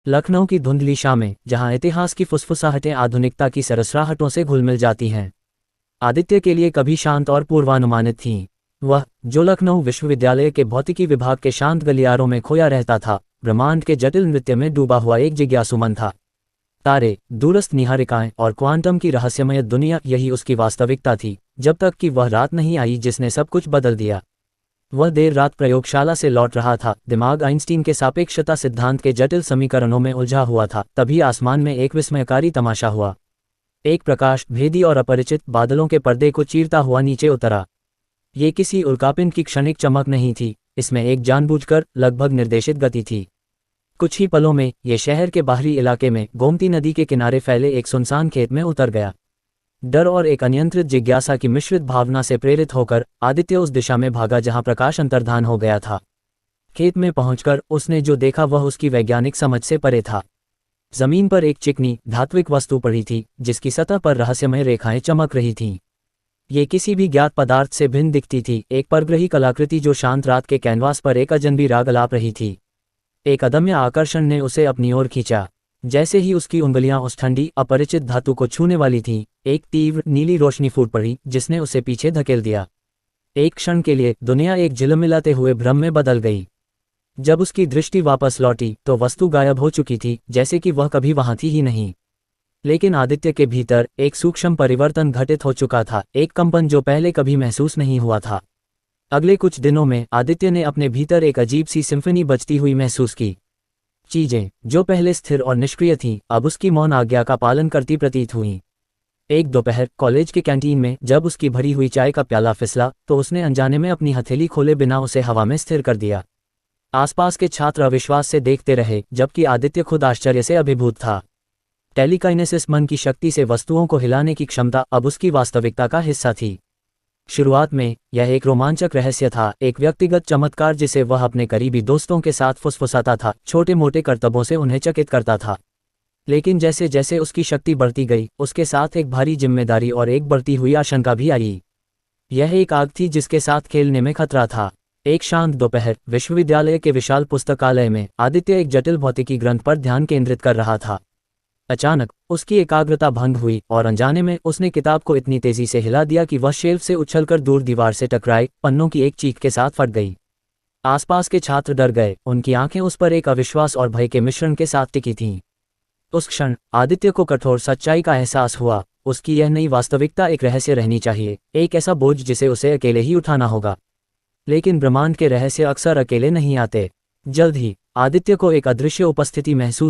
लखनऊ की धुंधली शामें, जहां इतिहास की फुसफुसाहटें आधुनिकता की सरसराहटों से घुल मिल जाती हैं, आदित्य के लिए कभी शांत और पूर्वानुमानित थीं। वह, जो लखनऊ विश्वविद्यालय के भौतिकी विभाग के शांत गलियारों में खोया रहता था, ब्रह्मांड के जटिल नृत्य में डूबा हुआ एक जिज्ञासु मन था। तारे, दूरस्थ निहारिकाएं और क्वांटम की रहस्यमय दुनिया, यही उसकी वास्तविकता थी, जब तक कि वह रात नहीं आई जिसने सब कुछ बदल दिया। वह देर रात प्रयोगशाला से लौट रहा था, दिमाग आइंस्टीन के सापेक्षता सिद्धांत के जटिल समीकरणों में उलझा हुआ था। तभी आसमान में एक विस्मयकारी तमाशा हुआ। एक प्रकाश, भेदी और अपरिचित, बादलों के पर्दे को चीरता हुआ नीचे उतरा। ये किसी उल्कापिंड की क्षणिक चमक नहीं थी, इसमें एक जानबूझकर, लगभग निर्देशित गति थी। कुछ ही पलों में ये शहर के बाहरी इलाके में, गोमती नदी के किनारे फैले एक सुनसान खेत में उतर गया। डर और एक अनियंत्रित जिज्ञासा की मिश्रित भावना से प्रेरित होकर आदित्य उस दिशा में भागा जहां प्रकाश अंतर्धान हो गया था। खेत में पहुंचकर उसने जो देखा वह उसकी वैज्ञानिक समझ से परे था। जमीन पर एक चिकनी, धात्विक वस्तु पड़ी थी, जिसकी सतह पर रहस्यमय रेखाएं चमक रही थीं। ये किसी भी ज्ञात पदार्थ से भिन्न दिखती थी, एक परग्रही कलाकृति जो शांत रात के कैनवास पर एक अजनबी राग अलाप रही थी। एक अदम्य आकर्षण ने उसे अपनी ओर खींचा। जैसे ही उसकी उंगलियां उस ठंडी, अपरिचित धातु को छूने वाली थीं, एक तीव्र, नीली रोशनी फूट पड़ी, जिसने उसे पीछे धकेल दिया। एक क्षण के लिए दुनिया एक झिलमिलाते हुए भ्रम में बदल गई। जब उसकी दृष्टि वापस लौटी तो वस्तु गायब हो चुकी थी, जैसे कि वह कभी वहां थी ही नहीं। लेकिन आदित्य के भीतर एक सूक्ष्म परिवर्तन घटित हो चुका था, एक कंपन जो पहले कभी महसूस नहीं हुआ था। अगले कुछ दिनों में आदित्य ने अपने भीतर एक अजीब सी सिम्फनी बजती हुई महसूस की। चीजें, जो पहले स्थिर और निष्क्रिय थीं, अब उसकी मौन आज्ञा का पालन करती प्रतीत हुईं। एक दोपहर कॉलेज के कैंटीन में जब उसकी भरी हुई चाय का प्याला फिसला, तो उसने अनजाने में अपनी हथेली खोले बिना उसे हवा में स्थिर कर दिया। आसपास के छात्र अविश्वास से देखते रहे, जबकि आदित्य खुद आश्चर्य से अभिभूत था। टेलीकाइनेसिस, मन की शक्ति से वस्तुओं को हिलाने की क्षमता, अब उसकी वास्तविकता का हिस्सा थी। शुरुआत में यह एक रोमांचक रहस्य था, एक व्यक्तिगत चमत्कार जिसे वह अपने करीबी दोस्तों के साथ फुसफुसाता था, छोटे मोटे करतबों से उन्हें चकित करता था। लेकिन जैसे जैसे उसकी शक्ति बढ़ती गई, उसके साथ एक भारी जिम्मेदारी और एक बढ़ती हुई आशंका भी आई। यह एक आग थी जिसके साथ खेलने में खतरा था। एक शांत दोपहर, विश्वविद्यालय के विशाल पुस्तकालय में, आदित्य एक जटिल भौतिकी ग्रंथ पर ध्यान केंद्रित कर रहा था। अचानक उसकी एकाग्रता भंग हुई और अनजाने में उसने किताब को इतनी तेजी से हिला दिया कि वह शेल्फ से उछलकर दूर दीवार से टकराई, पन्नों की एक चीख के साथ फट गई। आसपास के छात्र डर गए, उनकी आंखें उस पर एक अविश्वास और भय के मिश्रण के साथ टिकी थीं। उस क्षण आदित्य को कठोर सच्चाई का एहसास हुआ। उसकी यह नई वास्तविकता एक रहस्य रहनी चाहिए, एक ऐसा बोझ जिसे उसे अकेले ही उठाना होगा। लेकिन ब्रह्मांड के रहस्य अक्सर अकेले नहीं आते। जल्द ही आदित्य को एक अदृश्य उपस्थिति महसूस